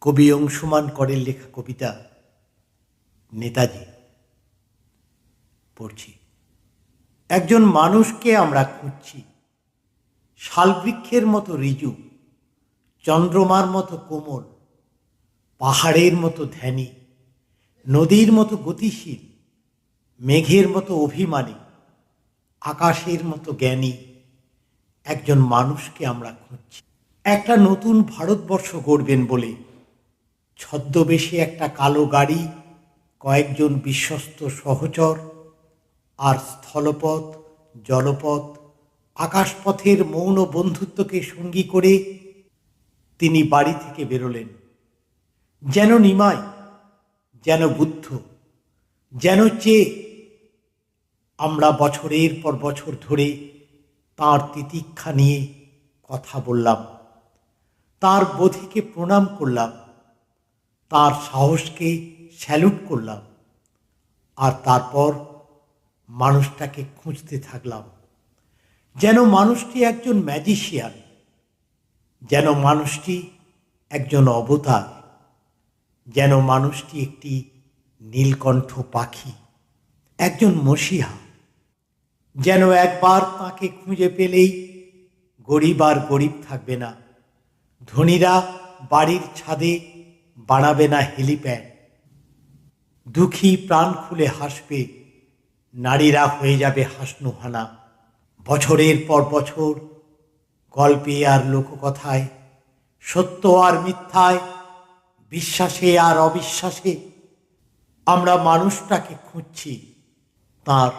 কবি অংশুমান করের লেখা কবিতা নেতাজি পড়ছি। একজন মানুষকে আমরা খুঁজছি, শালবৃক্ষের মতো ঋজু, চন্দ্রমার মতো কোমল, পাহাড়ের মতো ধ্যানী, নদীর মতো গতিশীল, মেঘের মতো অভিমানী, আকাশের মতো জ্ঞানী। একজন মানুষকে আমরা খুঁজছি। একটা নতুন ভারতবর্ষ গড়বেন বলে ছদ্মবেশে একটা কালো গাড়ি, কয়েকজন বিশ্বস্ত সহচর আর স্থলপথ, জলপথ, আকাশপথের মৌন বন্ধুত্বকে সঙ্গী করে তিনি বাড়ি থেকে বেরোলেন। যেন নিমাই, যেন বুদ্ধ, যেন চেয়ে। আমরা বছরের পর বছর ধরে তাঁর তিতিক্ষা নিয়ে কথা বললাম, তাঁর বোধিকে প্রণাম করলাম, তাঁর সাহসকে স্যালুট করলাম, আর তারপর মানুষটাকে খুঁজতে থাকলাম। যেন মানুষটি একজন ম্যাজিশিয়ান, যেন মানুষটি একজন অবতার, যেন মানুষটি একটি নীলকণ্ঠ পাখি, একজন মসিহা। যেন একবার তাকে খুঁজে পেলেই গরিব আর গরিব থাকবে না, ধনীরা বাড়ির ছাদে বানাবে না হেলিপ্যাড, দুঃখী প্রাণ খুলে হাসবে, নারীরা হয়ে যাবে হাসনুহানা। বছরের পর বছর গল্পে আর লোককথায়, সত্য আর মিথ্যায়, বিশ্বাসে আর অবিশ্বাসে আমরা মানুষটাকে খুঁজছি, তাঁর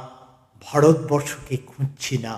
ভারতবর্ষকে খুঁজছি না।